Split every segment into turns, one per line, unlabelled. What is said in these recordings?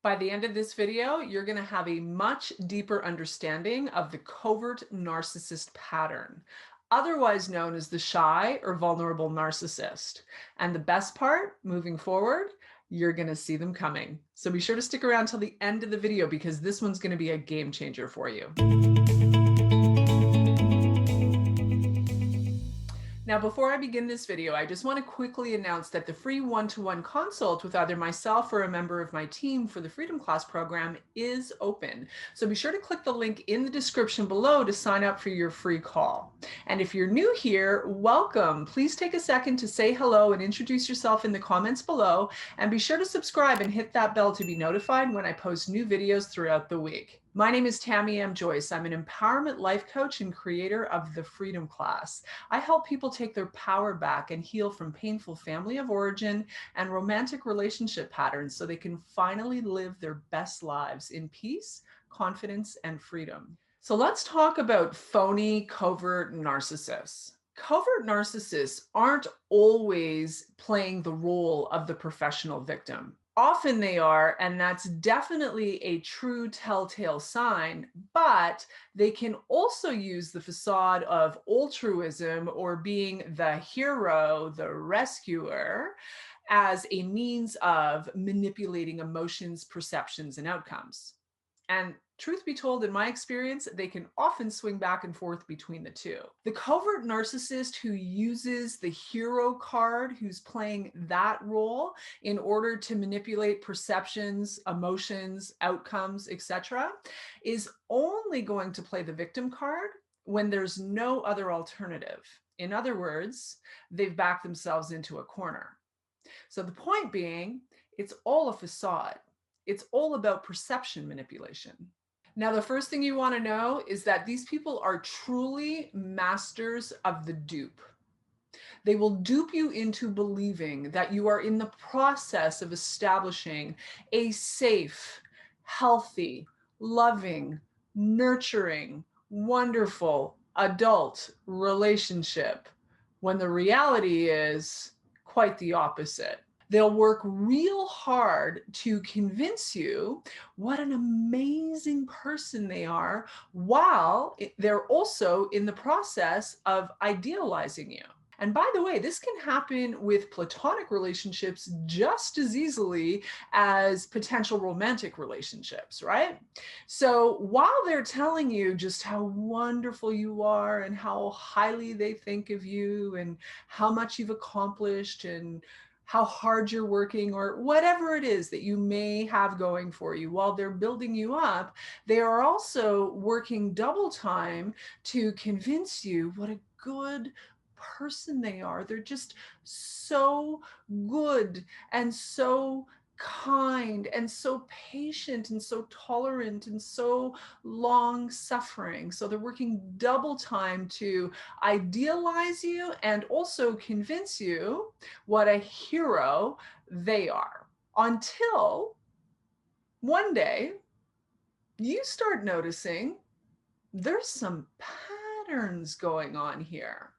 By the end of this video, you're going to have a much deeper understanding of the covert narcissist pattern, otherwise known as the shy or vulnerable narcissist. And the best part, moving forward, you're going to see them coming. So be sure to stick around till the end of the video because this one's going to be a game changer for you. Now, before I begin this video, I just want to quickly announce that the free one-to-one consult with either myself or a member of my team for the Freedom Class program is open. So be sure to click the link in the description below to sign up for your free call. And if you're new here, welcome. Please take a second to say hello and introduce yourself in the comments below. And be sure to subscribe and hit that bell to be notified when I post new videos throughout the week. My name is Tamie M. Joyce. I'm an empowerment life coach and creator of the Freedom Class. I help people take their power back and heal from painful family of origin and romantic relationship patterns so they can finally live their best lives in peace, confidence, and freedom. So let's talk about phony covert narcissists. Covert narcissists aren't always playing the role of the professional victim. Often they are, and that's definitely a true telltale sign, but they can also use the facade of altruism or being the hero, the rescuer, as a means of manipulating emotions, perceptions, and outcomes. And truth be told, in my experience, they can often swing back and forth between the two. The covert narcissist who uses the hero card, who's playing that role in order to manipulate perceptions, emotions, outcomes, etc., is only going to play the victim card when there's no other alternative. In other words, they've backed themselves into a corner. So the point being, it's all a facade. It's all about perception manipulation. Now, the first thing you want to know is that these people are truly masters of the dupe. They will dupe you into believing that you are in the process of establishing a safe, healthy, loving, nurturing, wonderful adult relationship, when the reality is quite the opposite. They'll work real hard to convince you what an amazing person they are, while they're also in the process of idealizing you. And by the way, this can happen with platonic relationships just as easily as potential romantic relationships, right? So while they're telling you just how wonderful you are and how highly they think of you and how much you've accomplished and how hard you're working or whatever it is that you may have going for you, while they're building you up, they are also working double time to convince you what a good person they are. They're just so good and so kind and so patient and so tolerant and so long suffering. So they're working double time to idealize you and also convince you what a hero they are, until one day you start noticing there's some patterns going on here.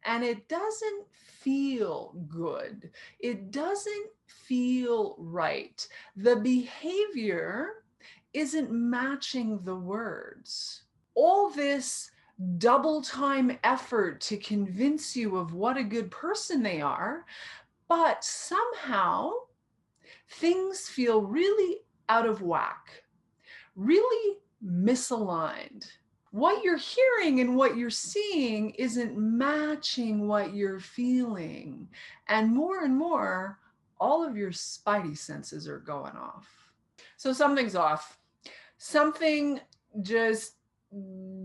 And it doesn't feel good. It doesn't feel right. The behavior isn't matching the words. All this double time effort to convince you of what a good person they are, but somehow things feel really out of whack, really misaligned. What you're hearing and what you're seeing isn't matching what you're feeling. And more, all of your spidey senses are going off. So something's off. Something just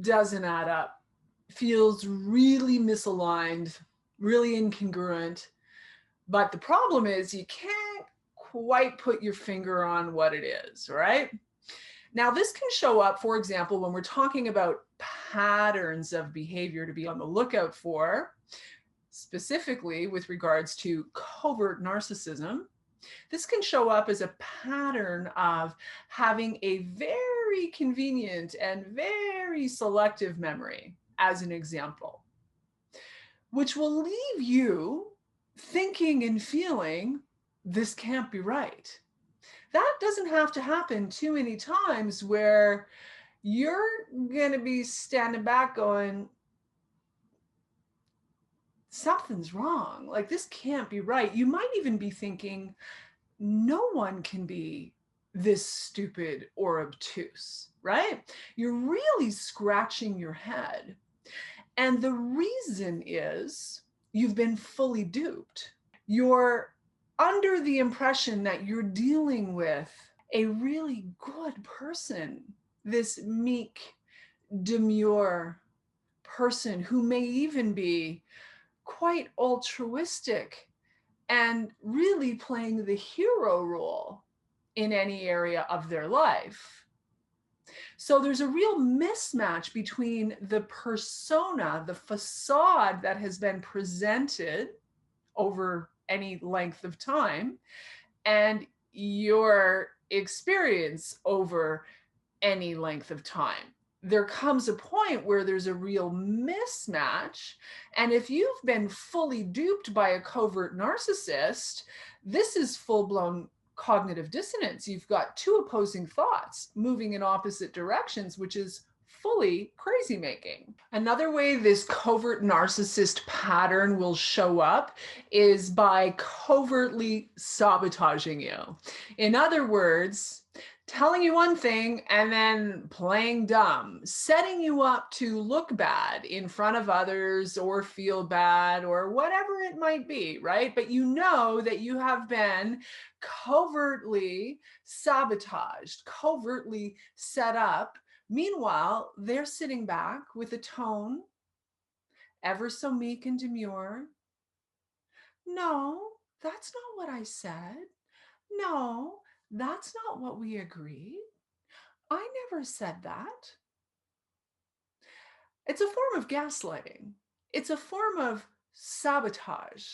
doesn't add up. Feels really misaligned, really incongruent. But the problem is you can't quite put your finger on what it is, right? Now, this can show up, for example, when we're talking about patterns of behavior to be on the lookout for, specifically with regards to covert narcissism. This can show up as a pattern of having a very convenient and very selective memory, as an example, which will leave you thinking and feeling, this can't be right. That doesn't have to happen too many times where you're going to be standing back going, something's wrong. Like, this can't be right. You might even be thinking, no one can be this stupid or obtuse, right? You're really scratching your head. And the reason is you've been fully duped. You're under the impression that you're dealing with a really good person, this meek, demure person who may even be quite altruistic and really playing the hero role in any area of their life. So there's a real mismatch between the persona, the facade that has been presented over any length of time, and your experience over any length of time. There comes a point where there's a real mismatch. And if you've been fully duped by a covert narcissist, this is full-blown cognitive dissonance. You've got two opposing thoughts moving in opposite directions, which is fully crazy making. Another way this covert narcissist pattern will show up is by covertly sabotaging you. In other words, telling you one thing and then playing dumb, setting you up to look bad in front of others or feel bad or whatever it might be, right? But you know that you have been covertly sabotaged, covertly set up. Meanwhile, they're sitting back with a tone ever so meek and demure. No, that's not what I said. No, that's not what we agreed. I never said that. It's a form of gaslighting. It's a form of sabotage.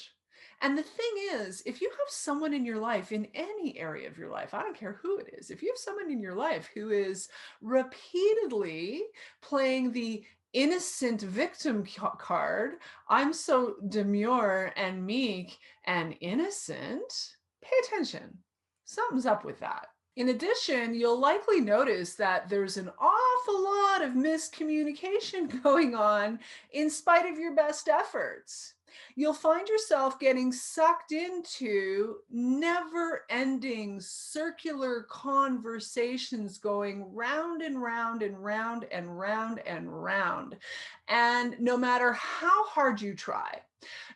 And the thing is, if you have someone in your life, in any area of your life, I don't care who it is, if you have someone in your life who is repeatedly playing the innocent victim card, I'm so demure and meek and innocent, pay attention. Something's up with that. In addition, you'll likely notice that there's an awful lot of miscommunication going on in spite of your best efforts. You'll find yourself getting sucked into never-ending circular conversations going round and round and round and round and round. And no matter how hard you try,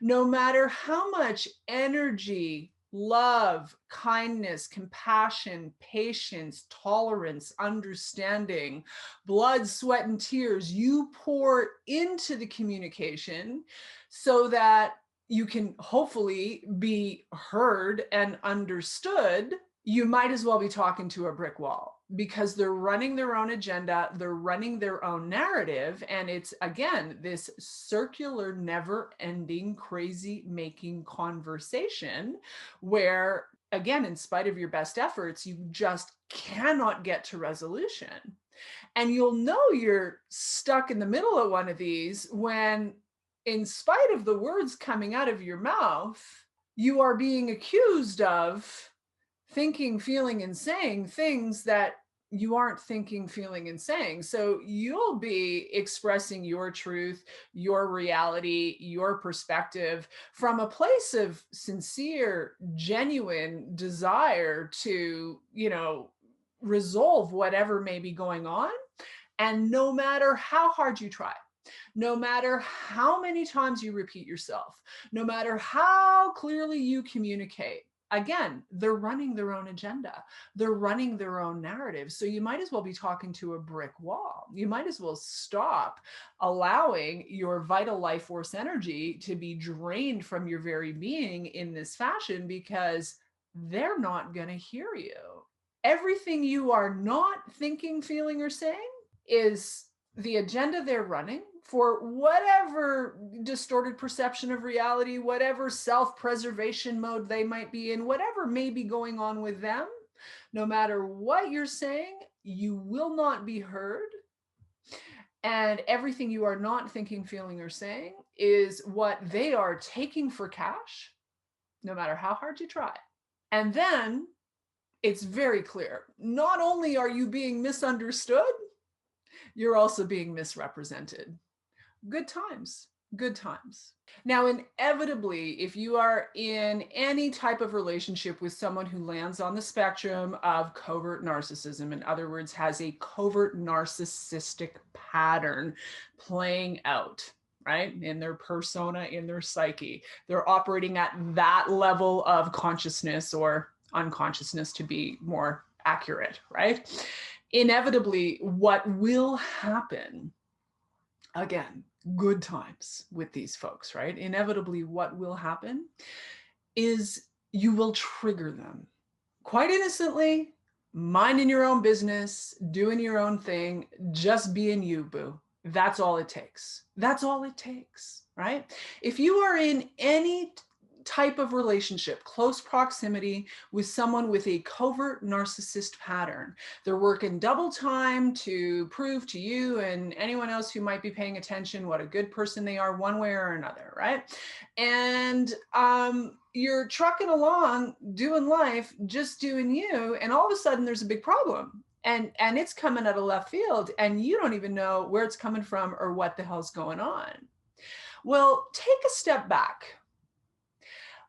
no matter how much energy, love, kindness, compassion, patience, tolerance, understanding, blood, sweat, and tears you pour into the communication so that you can hopefully be heard and understood, you might as well be talking to a brick wall because they're running their own agenda, they're running their own narrative, and it's, again, this circular, never-ending, crazy-making conversation where, again, in spite of your best efforts, you just cannot get to resolution. And you'll know you're stuck in the middle of one of these when, in spite of the words coming out of your mouth, you are being accused of thinking, feeling, and saying things that you aren't thinking, feeling, and saying. So you'll be expressing your truth, your reality, your perspective from a place of sincere, genuine desire to, resolve whatever may be going on. And no matter how hard you try, no matter how many times you repeat yourself, no matter how clearly you communicate, again, they're running their own agenda. They're running their own narrative. So you might as well be talking to a brick wall. You might as well stop allowing your vital life force energy to be drained from your very being in this fashion because they're not going to hear you. Everything you are not thinking, feeling, or saying is the agenda they're running for whatever distorted perception of reality, whatever self-preservation mode they might be in, whatever may be going on with them. No matter what you're saying, you will not be heard. And everything you are not thinking, feeling, or saying is what they are taking for cash, no matter how hard you try. And then it's very clear. Not only are you being misunderstood, you're also being misrepresented. Good times, good times. Now, inevitably, if you are in any type of relationship with someone who lands on the spectrum of covert narcissism, in other words, has a covert narcissistic pattern playing out, right, in their persona, in their psyche, they're operating at that level of consciousness or unconsciousness, to be more accurate, right? Inevitably, what will happen, again, good times with these folks, right? Inevitably, what will happen is you will trigger them quite innocently, minding your own business, doing your own thing, just being you, boo. That's all it takes. That's all it takes, right? If you are in any type of relationship, close proximity with someone with a covert narcissist pattern, they're working double time to prove to you and anyone else who might be paying attention what a good person they are one way or another, right? And you're trucking along, doing life, just doing you, and all of a sudden there's a big problem. And it's coming out of left field, and you don't even know where it's coming from or what the hell's going on. Well, take a step back.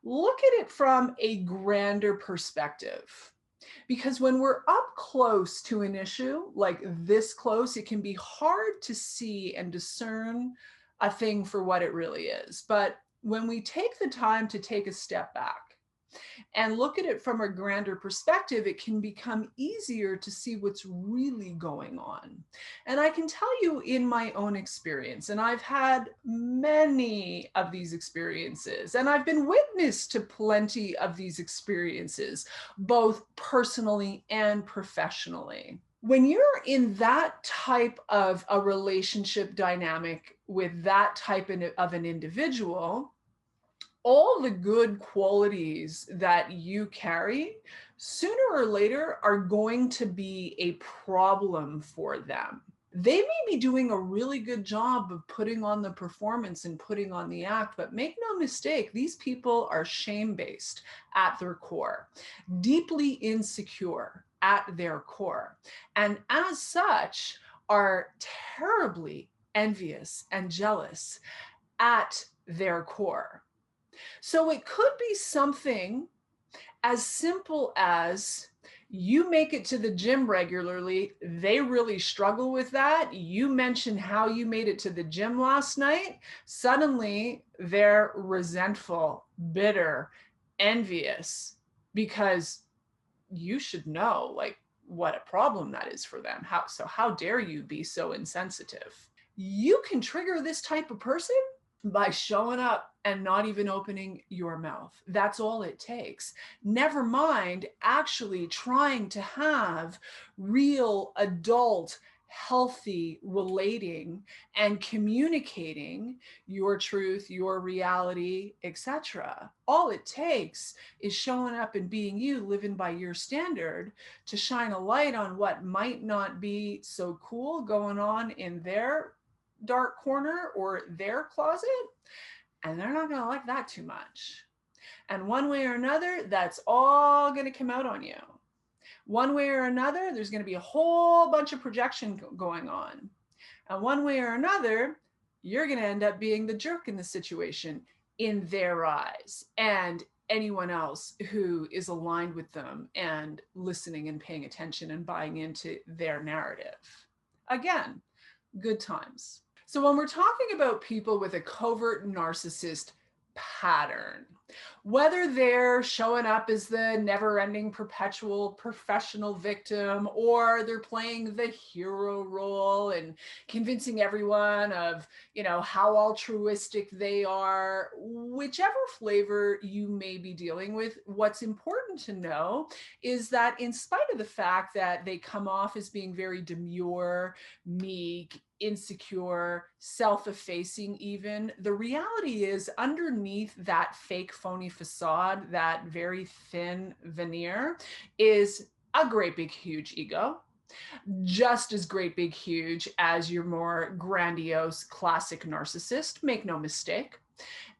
Look at it from a grander perspective. Because when we're up close to an issue, like this close, it can be hard to see and discern a thing for what it really is. But when we take the time to take a step back and look at it from a grander perspective, it can become easier to see what's really going on. And I can tell you in my own experience, and I've had many of these experiences, and I've been witness to plenty of these experiences, both personally and professionally. When you're in that type of a relationship dynamic with that type of an individual, all the good qualities that you carry sooner or later are going to be a problem for them. They may be doing a really good job of putting on the performance and putting on the act, but make no mistake, these people are shame-based at their core, deeply insecure at their core, and as such are terribly envious and jealous at their core. So it could be something as simple as you make it to the gym regularly. They really struggle with that. You mention how you made it to the gym last night. Suddenly they're resentful, bitter, envious, because you should know like what a problem that is for them. How dare you be so insensitive? You can trigger this type of person by showing up and not even opening your mouth. That's all it takes. Never mind actually trying to have real adult, healthy relating and communicating your truth, your reality, etc. All it takes is showing up and being you, living by your standard, to shine a light on what might not be so cool going on in their dark corner or their closet, and they're not going to like that too much. And one way or another, that's all going to come out on you. One way or another, there's going to be a whole bunch of projection going on. And one way or another, you're going to end up being the jerk in the situation in their eyes and anyone else who is aligned with them and listening and paying attention and buying into their narrative. Again, good times. So when we're talking about people with a covert narcissist pattern, whether they're showing up as the never-ending perpetual professional victim, or they're playing the hero role and convincing everyone of, how altruistic they are, whichever flavor you may be dealing with, what's important to know is that in spite of the fact that they come off as being very demure, meek, insecure, self-effacing even, the reality is underneath that fake phony facade, that very thin veneer, is a great big huge ego, just as great big huge as your more grandiose classic narcissist, make no mistake.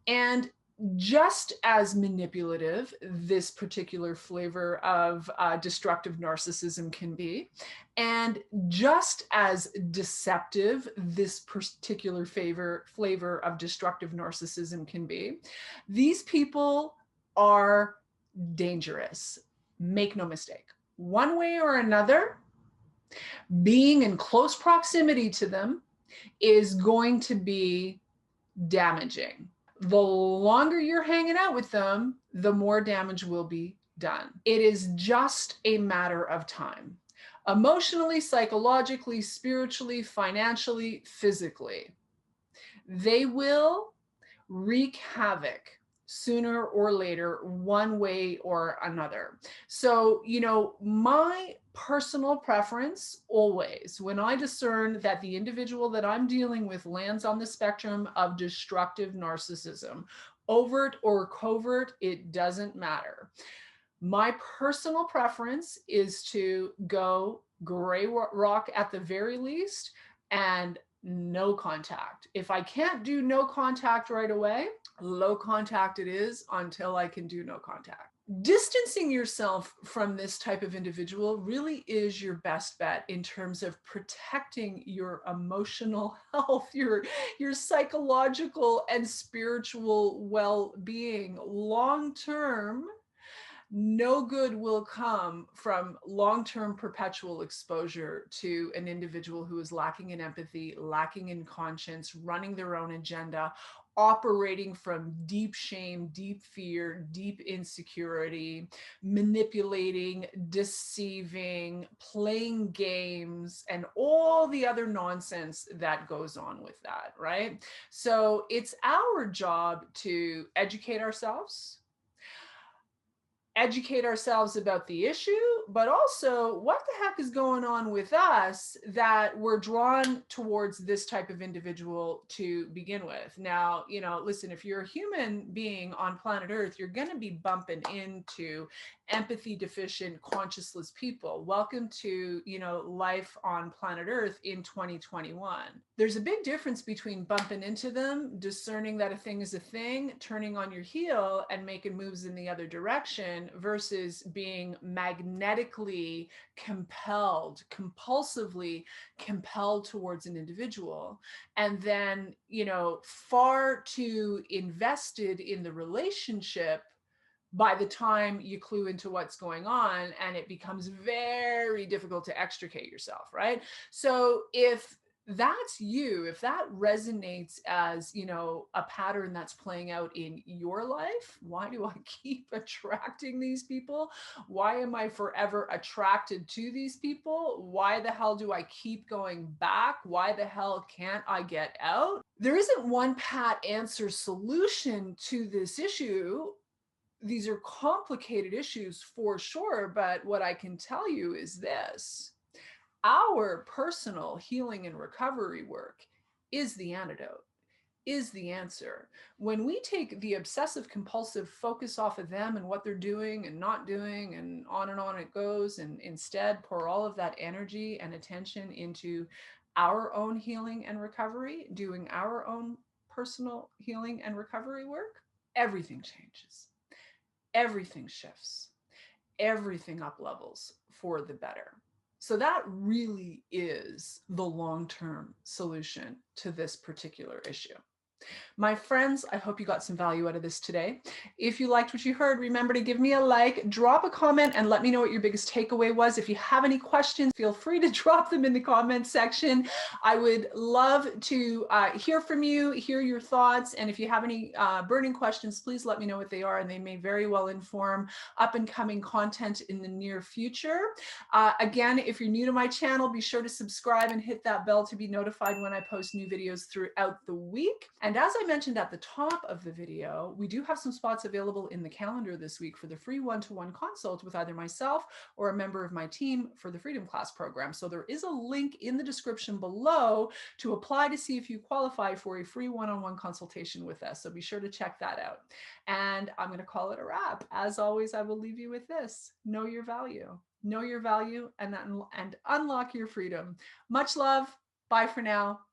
And just as manipulative this particular flavor of destructive narcissism can be, and just as deceptive this particular flavor of destructive narcissism can be, these people are dangerous. Make no mistake. One way or another, being in close proximity to them is going to be damaging. The longer you're hanging out with them, the more damage will be done. It is just a matter of time. Emotionally, psychologically, spiritually, financially, physically, they will wreak havoc sooner or later, one way or another. So, my personal preference always, when I discern that the individual that I'm dealing with lands on the spectrum of destructive narcissism, overt or covert, it doesn't matter. My personal preference is to go gray rock at the very least and no contact. If I can't do no contact right away, low contact it is until I can do no contact. Distancing yourself from this type of individual really is your best bet in terms of protecting your emotional health, your psychological and spiritual well-being. Long term, no good will come from long-term perpetual exposure to an individual who is lacking in empathy, lacking in conscience, running their own agenda, operating from deep shame, deep fear, deep insecurity, manipulating, deceiving, playing games, and all the other nonsense that goes on with that, right? So it's our job to educate ourselves about the issue, but also what the heck is going on with us that we're drawn towards this type of individual to begin with. Now, listen, if you're a human being on planet Earth, you're going to be bumping into empathy deficient, conscienceless people. Welcome to, life on planet Earth in 2021. There's a big difference between bumping into them, discerning that a thing is a thing, turning on your heel and making moves in the other direction, versus being magnetically compelled, compulsively compelled towards an individual, and then, far too invested in the relationship by the time you clue into what's going on, and it becomes very difficult to extricate yourself, right? So if that's you, if that resonates as, a pattern that's playing out in your life, why do I keep attracting these people? Why am I forever attracted to these people? Why the hell do I keep going back? Why the hell can't I get out? There isn't one pat answer solution to this issue. These are complicated issues for sure, but what I can tell you is this: our personal healing and recovery work is the antidote, is the answer. When we take the obsessive compulsive focus off of them and what they're doing and not doing, and on it goes, and instead pour all of that energy and attention into our own healing and recovery, doing our own personal healing and recovery work, everything changes. Everything shifts, everything up levels for the better. So that really is the long-term solution to this particular issue. My friends, I hope you got some value out of this today. If you liked what you heard, remember to give me a like, drop a comment, and let me know what your biggest takeaway was. If you have any questions, feel free to drop them in the comment section. I would love to hear from you, hear your thoughts, and if you have any burning questions, please let me know what they are, and they may very well inform up and coming content in the near future. Again, if you're new to my channel, be sure to subscribe and hit that bell to be notified when I post new videos throughout the week. And as I mentioned at the top of the video, we do have some spots available in the calendar this week for the free one-to-one consult with either myself or a member of my team for the Freedom Class program. So there is a link in the description below to apply to see if you qualify for a free one-on-one consultation with us. So be sure to check that out. And I'm going to call it a wrap. As always, I will leave you with this: know your value. Know your value and unlock your freedom. Much love. Bye for now.